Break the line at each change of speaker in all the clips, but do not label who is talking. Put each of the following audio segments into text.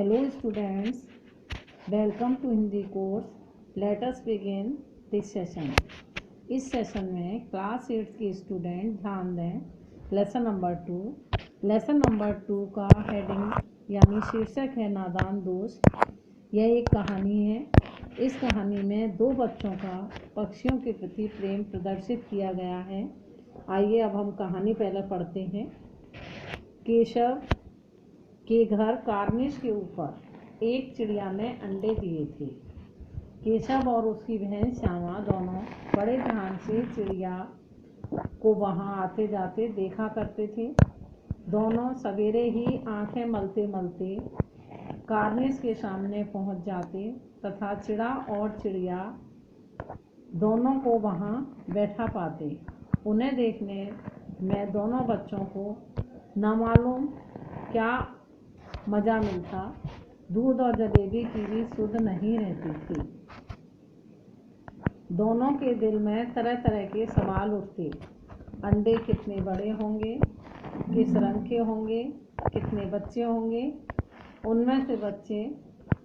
Hello students, welcome to Hindi course. Let us begin this session. इस session में class 8 के student ध्यान दें. Lesson number 2. लेसन नंबर 2 का हेडिंग यानी शीर्षक है नादान दोस्त. यह एक कहानी है. इस कहानी में दो बच्चों का पक्षियों के प्रति प्रेम प्रदर्शित किया गया है. आइए अब हम कहानी पहले पढ़ते हैं. केशव के घर कार्निश के ऊपर एक चिड़िया ने अंडे दिए थे. केशव और उसकी बहन श्यामा दोनों बड़े ध्यान से चिड़िया को वहां आते जाते देखा करते थे. दोनों सवेरे ही आंखें मलते मलते कार्निश के सामने पहुंच जाते तथा चिड़ा और चिड़िया दोनों को वहां बैठा पाते. उन्हें देखने में दोनों बच्चों को न मालूम क्या मज़ा मिलता. दूध और जलेबी की भी सुध नहीं रहती थी. दोनों के दिल में तरह तरह के सवाल उठते. अंडे कितने बड़े होंगे, किस रंग के होंगे, कितने बच्चे होंगे, उनमें से बच्चे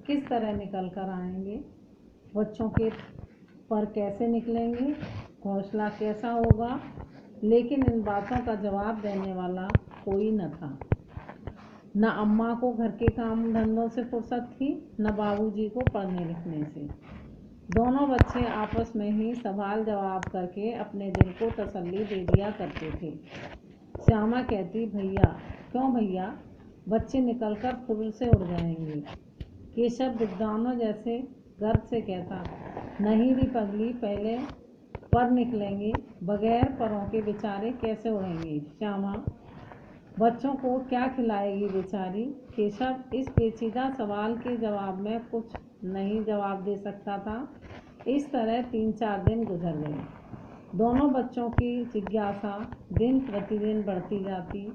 किस तरह निकल कर आएंगे, बच्चों के पर कैसे निकलेंगे, घोंसला कैसा होगा. लेकिन इन बातों का जवाब देने वाला कोई न था. न अम्मा को घर के काम धंधों से फुर्सत थी, न बाबूजी को पढ़ने लिखने से. दोनों बच्चे आपस में ही सवाल जवाब करके अपने दिल को तसल्ली दे दिया करते थे. श्यामा कहती, भैया, क्यों भैया, बच्चे निकलकर फूल से उड़ जाएंगे. केशव विद्वानों जैसे गर्व से कहता, नहीं री पगली, पहले पर निकलेंगे, बगैर परों के बेचारे कैसे उड़ेंगे. श्यामा, बच्चों को क्या खिलाएगी बेचारी. केशव इस पेचीदा सवाल के जवाब में कुछ नहीं जवाब दे सकता था. इस तरह 3-4 दिन गुजर गए. दोनों बच्चों की जिज्ञासा दिन प्रतिदिन बढ़ती जाती.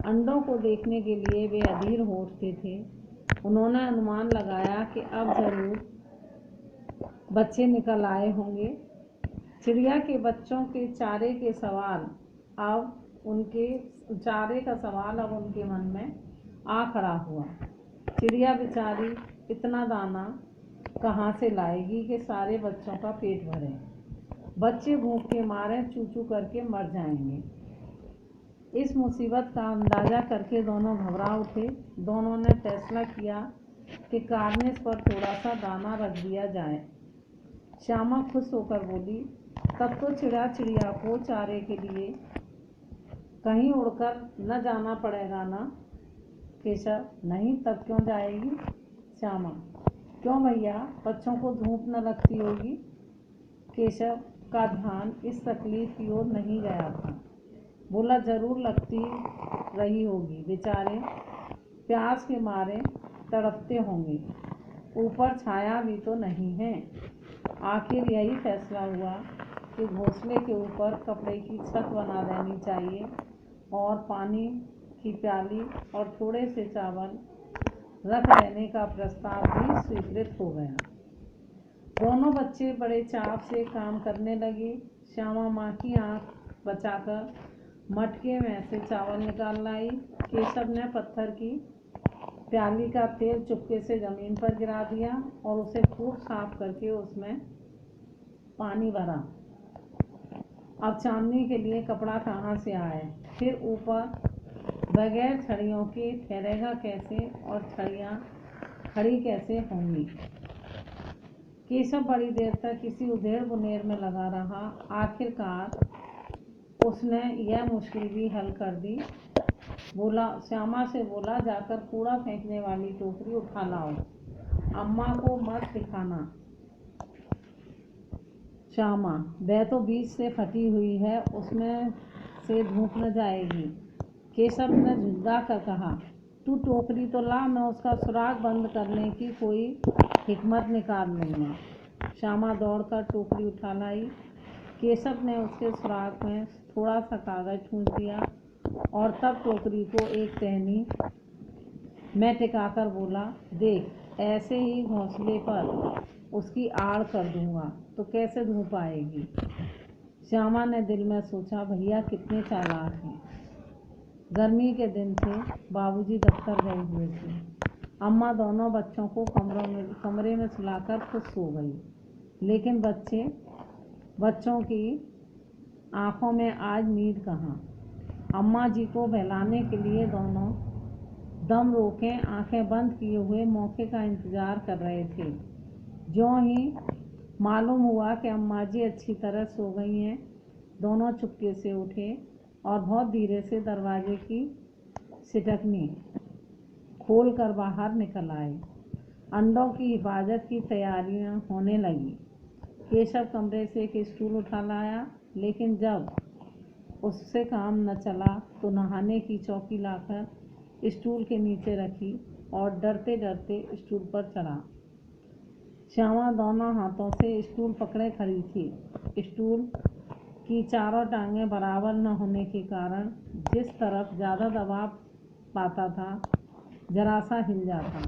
अंडों को देखने के लिए वे अधीर हो उठते थे. उन्होंने अनुमान लगाया कि अब जरूर बच्चे निकल आए होंगे. चिड़िया के बच्चों के चारे का सवाल अब उनके मन में आ खड़ा हुआ. चिड़िया बेचारी इतना दाना कहाँ से लाएगी कि सारे बच्चों का पेट भरे. बच्चे भूख के मारे चू चू करके मर जाएंगे. इस मुसीबत का अंदाजा करके दोनों घबरा उठे. दोनों ने फैसला किया कि कार्निश पर थोड़ा सा दाना रख दिया जाए. श्यामा खुश होकर बोली, तब तो चिड़िया को चारे के लिए कहीं उड़कर न जाना पड़ेगा ना. केशव, नहीं, तब क्यों जाएगी. श्यामा, क्यों भैया, बच्चों को धूप न लगती होगी. केशव का ध्यान इस तकलीफ की ओर नहीं गया था. बोला, जरूर लगती रही होगी. बेचारे प्यास के मारे तड़पते होंगे. ऊपर छाया भी तो नहीं है. आखिर यही फैसला हुआ कि घोंसले के ऊपर कपड़े की छत बना देनी चाहिए और पानी की प्याली और थोड़े से चावल रख देने का प्रस्ताव भी स्वीकृत हो गया. दोनों बच्चे बड़े चाव से काम करने लगे. श्यामा माँ की आँख बचाकर मटके में से चावल निकाल लाई. केशव ने पत्थर की प्याली का तेल चुपके से जमीन पर गिरा दिया और उसे खूब साफ करके उसमें पानी भरा. अब चांदनी के लिए कपड़ा कहाँ से आए. फिर ऊपर बगैर छड़ियों के ठहरेगा कैसे और छड़ियाँ खड़ी कैसे होंगी. केशव बड़ी देर तक किसी उधेड़ बुनेर में लगा रहा. आखिरकार उसने यह मुश्किल भी हल कर दी. श्यामा से बोला, जाकर कूड़ा फेंकने वाली टोकरी उठा लाओ. अम्मा को मत दिखाना. श्यामा, वह तो बीच से फटी हुई है, उसमें से धूप न जाएगी. केशव ने झुंझला कर कहा, तू टोकरी तो ला, मैं उसका सुराग बंद करने की कोई हिकमत निकाल लूँगा. श्यामा दौड़कर टोकरी उठा लाई. केशव ने उसके सुराग में थोड़ा सा कागज ठूंस दिया और तब टोकरी को एक टहनी में टिकाकर बोला, देख, ऐसे ही घोंसले पर उसकी आड़ कर दूंगा तो कैसे धूप आएगी. श्यामा ने दिल में सोचा, भैया कितने चालाक हैं. गर्मी के दिन थे. बाबूजी दफ्तर गए हुए थे. अम्मा दोनों बच्चों को कमरे में सुलाकर खुद सो गई, लेकिन बच्चों की आंखों में आज नींद कहाँ। अम्मा जी को बहलाने के लिए दोनों दम रोके आंखें बंद किए हुए मौके का इंतजार कर रहे थे। ज्यों ही मालूम हुआ कि अम्मा जी अच्छी तरह सो गई हैं, दोनों चुपके से उठे और बहुत धीरे से दरवाजे की सिटकनी खोल कर बाहर निकल आए। अंडों की हिफाजत की तैयारियां होने लगी। केशव कमरे से एक स्टूल उठा लाया, लेकिन जब उससे काम न चला तो नहाने की चौकी लाकर स्टूल के नीचे रखी और डरते डरते स्टूल पर चढ़ा। श्यामा दोनों हाथों से स्टूल पकड़े खड़ी थी। स्टूल की चारों टांगें बराबर न होने के कारण जिस तरफ ज़्यादा दबाव पाता था, जरा सा हिल जाता।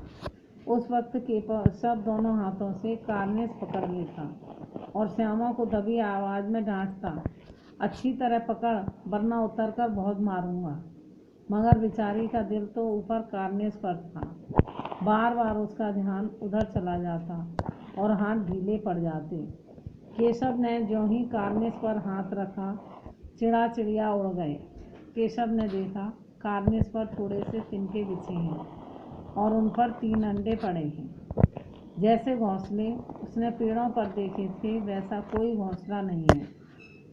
उस वक्त केशव दोनों हाथों से कार्निस पकड़ लेता और श्यामा को दबी आवाज़ में डांटता, अच्छी तरह पकड़ वरना उतर कर बहुत मारूंगा। मगर बेचारी का दिल तो ऊपर कार्निस पर था। बार बार उसका ध्यान उधर चला जाता और हाथ ढीले पड़ जाते। केशव ने ज्यों ही कार्निस पर हाथ रखा, चिड़िया उड़ गए। केशव ने देखा कार्निस पर थोड़े से तिनके बिछे हैं और उन पर 3 अंडे पड़े हैं। जैसे घोंसले उसने पेड़ों पर देखे थे, वैसा कोई घोंसला नहीं है।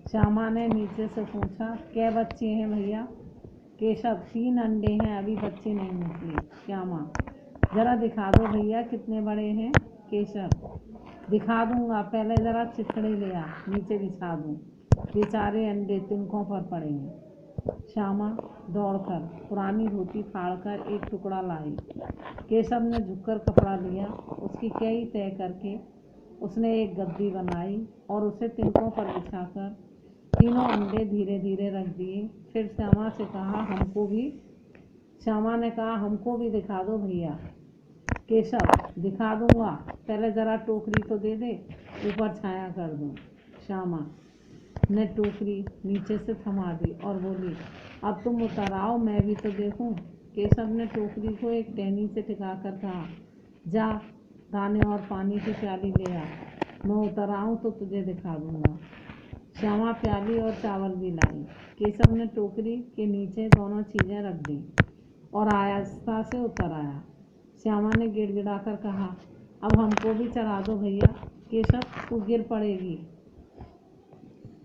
श्यामा ने नीचे से पूछा, क्या बच्चे हैं भैया? केशव, 3 अंडे हैं, अभी बच्चे नहीं निकले। श्यामा, जरा दिखा दो भैया कितने बड़े हैं। केशव, दिखा दूंगा, पहले जरा चिथड़े ले आ, नीचे बिछा दूं। बेचारे अंडे तिनकों पर पड़े हैं। श्यामा दौड़कर पुरानी धोती फाड़कर एक टुकड़ा लाई। केशव ने झुककर कपड़ा लिया, उसकी कई तय करके उसने एक गद्दी बनाई और उसे तिनकों पर बिछाकर तीनों अंडे धीरे धीरे रख दिए। फिर श्यामा ने कहा, हमको भी दिखा दो भैया। केशव, दिखा दूंगा, पहले जरा टोकरी तो दे दे, ऊपर छाया कर दूं। श्यामा ने टोकरी नीचे से थमा दी और बोली, अब तुम उतर आओ, मैं भी तो देखूं। केशव ने टोकरी को एक टहनी से टिकाकर कहा, जा दाने और पानी की प्याली ले आ, मैं उतर आऊं तो तुझे दिखा दूंगा। श्यामा प्याली और चावल भी लाई। केशव ने टोकरी के नीचे दोनों चीज़ें रख दी और आहिस्ता से उतर आया। श्यामा ने गिड़गिड़ाकर कहा, अब हमको भी चढ़ा दो भैया। केशव, तू गिर पड़ेगी।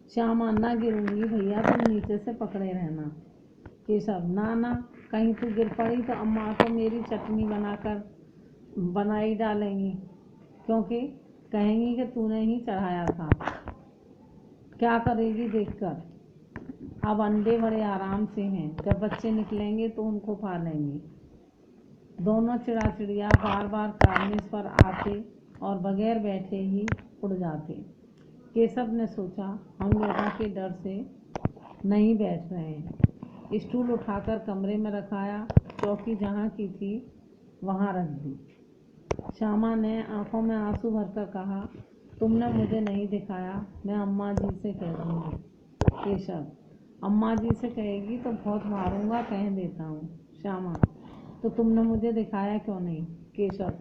श्यामा, ना गिरूंगी भैया, तुम नीचे से पकड़े रहना। केशव, ना, कहीं तू गिर पड़ी तो अम्मा तो मेरी चटनी बनाई डालेंगी, क्योंकि कहेंगी कि तूने ही चढ़ाया था। क्या करेगी देखकर। अब अंडे बड़े आराम से हैं, जब बच्चे निकलेंगे तो उनको पालेंगे। दोनों चिड़िया बार बार कार्निस पर आते और बगैर बैठे ही उड़ जाते। केशव ने सोचा, हम लोगों के डर से नहीं बैठ रहे हैं। स्टूल उठाकर कमरे में रखाया, चौकी जहाँ की थी वहाँ रख दी। श्यामा ने आंखों में आंसू भरकर कहा, तुमने मुझे नहीं दिखाया, मैं अम्मा जी से कह दूँगी। केशव, अम्मा जी से कहेगी तो बहुत मारूंगा, कह देता हूँ। श्यामा, तो तुमने मुझे दिखाया क्यों नहीं? केशव,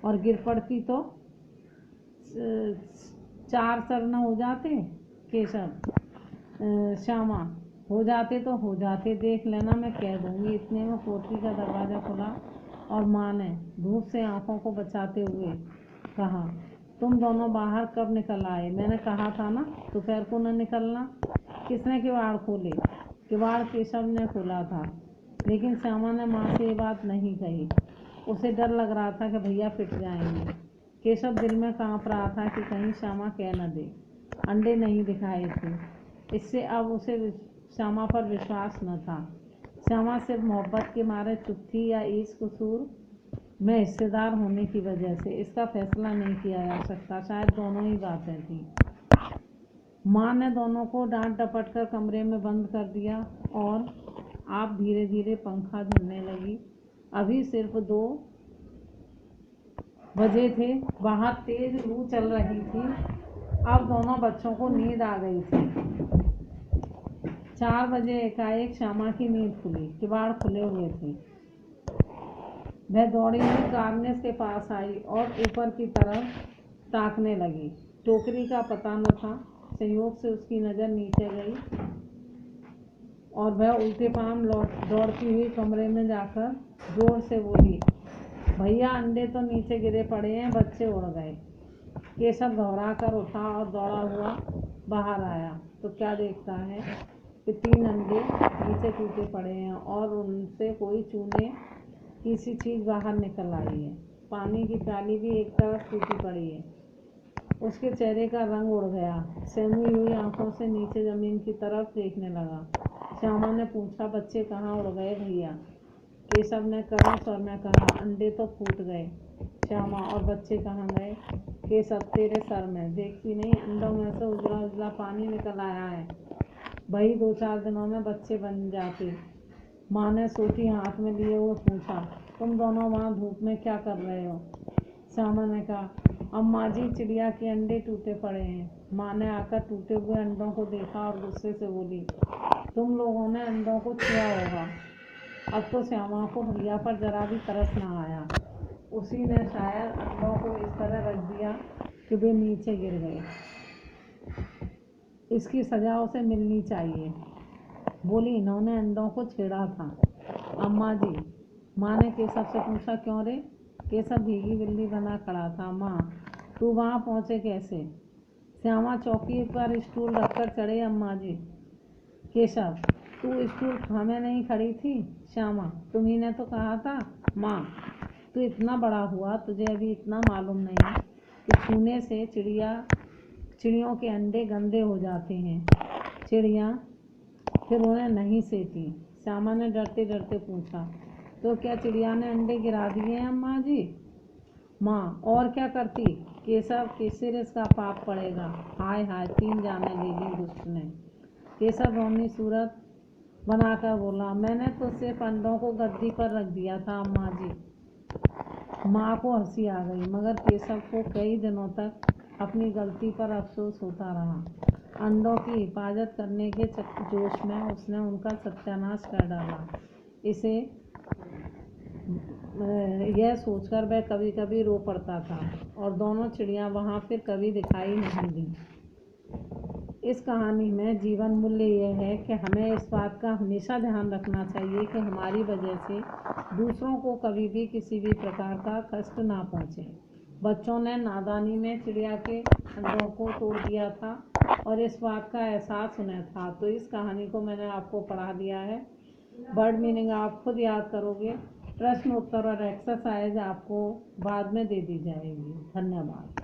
और गिर पड़ती तो 4 सर न हो जाते? केशव, श्यामा, हो जाते तो हो जाते, देख लेना, मैं कह दूंगी। इतने में कोठरी का दरवाज़ा खुला और माँ ने धूप से आंखों को बचाते हुए कहा, तुम दोनों बाहर कब निकल आए? मैंने कहा था ना दोपहर को न निकलना। किसने किवाड़ खोले? किवाड़ केशव ने खोला था, लेकिन श्यामा ने माँ से ये बात नहीं कही। उसे डर लग रहा था कि भैया पिट जाएंगे। केशव दिल में कांप रहा था कि कहीं श्यामा कह न दे अंडे नहीं दिखाए थे। इससे अब उसे श्यामा पर विश्वास न था। श्यामा सिर्फ मोहब्बत के मारे चुप थी या इस कसूर में हिस्सेदार होने की वजह से, इसका फैसला नहीं किया जा सकता। शायद दोनों ही बातें थीं। माँ ने दोनों को डांट डपट कर कमरे में बंद कर दिया और आप धीरे धीरे पंखा झलने लगी। अभी सिर्फ 2 बजे थे, बाहर तेज लू चल रही थी। अब दोनों बच्चों को नींद आ गई थी। 4 बजे एकाएक श्यामा की नींद खुली। किवाड़ खुले हुए थे। वह दौड़ी हुई कार्निस के पास आई और ऊपर की तरफ ताकने लगी। टोकरी का पता न था। संयोग से उसकी नज़र नीचे गई और वह उल्टे पांव दौड़ती हुई कमरे में जाकर जोर से बोली, भैया अंडे तो नीचे गिरे पड़े हैं, बच्चे उड़ गए। केशव घबरा कर उठा और दौड़ा हुआ बाहर आया तो क्या देखता है कि 3 अंडे नीचे टूटे पड़े हैं और उनसे कोई चूने की सी चीज़ बाहर निकल आई है। पानी की प्याली भी एक तरफ टूटी पड़ी है। उसके चेहरे का रंग उड़ गया। सहमी हुई आंखों से नीचे ज़मीन की तरफ देखने लगा। श्यामा ने पूछा, बच्चे कहाँ उड़ गए भैया? केशव ने करुण स्वर में कहा, अंडे तो फूट गए श्यामा, और बच्चे कहाँ गए? केशव, तेरे सर में देखती नहीं, अंडों में से उजला उजला पानी निकल आया है। वही 2-4 दिनों में बच्चे बन जाते। माँ ने सोटी हाथ में लिए हुए पूछा, तुम दोनों वहाँ धूप में क्या कर रहे हो? श्यामा ने कहा, अम्मा जी, चिड़िया के अंडे टूटे पड़े हैं। माँ ने आकर टूटे हुए अंडों को देखा और गुस्से से बोली, तुम लोगों ने अंडों को छुआ होगा। अब तो श्यामा को भैया पर जरा भी तरस न आया। उसी ने शायद अंडों को इस तरह रख दिया कि वे नीचे गिर गए। इसकी सजा उसे मिलनी चाहिए। बोली, इन्होंने अंडों को छेड़ा था। अम्मा जी, माँ ने केशव से पूछा, क्यों रे? केशव भीगी बिल्ली बना खड़ा था। माँ, तू वहाँ पहुँचे कैसे? श्यामा चौकी पर स्टूल रखकर चढ़े। अम्मा जी। केशव, तू स्टूल थामे नहीं खड़ी थी? श्यामा, तुम्ही ने तो कहा था। माँ, तू इतना बड़ा हुआ, तुझे अभी इतना मालूम नहीं कि छूने से चिड़ियों के अंडे गंदे हो जाते हैं। चिड़िया फिर उन्हें नहीं सेती। श्यामा ने डरते डरते पूछा, तो क्या चिड़िया ने अंडे गिरा दिए हैं अम्मा जी? माँ, और क्या करती? केशव, किससे इसका पाप पड़ेगा? हाय हाय, 3 जाने ले ली दुष्ट ने। केशव रोनी सूरत बनाकर बोला, मैंने तो सिर्फ अंडों को गद्दी पर रख दिया था अम्मा जी। माँ को हंसी आ गई, मगर केशव को कई दिनों तक अपनी गलती पर अफसोस होता रहा। अंडों की हिफाजत करने के जोश में उसने उनका सत्यानाश कर डाला। इसे यह सोचकर वह कभी कभी रो पड़ता था और दोनों चिड़िया वहाँ फिर कभी दिखाई नहीं दी। इस कहानी में जीवन मूल्य यह है कि हमें इस बात का हमेशा ध्यान रखना चाहिए कि हमारी वजह से दूसरों को कभी भी किसी भी प्रकार का कष्ट ना पहुँचे। बच्चों ने नादानी में चिड़िया के अंडों को तोड़ दिया था और इस बात का एहसास उन्हें था, तो इस कहानी को मैंने आपको पढ़ा दिया है। वर्ड मीनिंग आप खुद याद करोगे। प्रश्न उत्तर और एक्सरसाइज आपको बाद में दे दी जाएगी। धन्यवाद।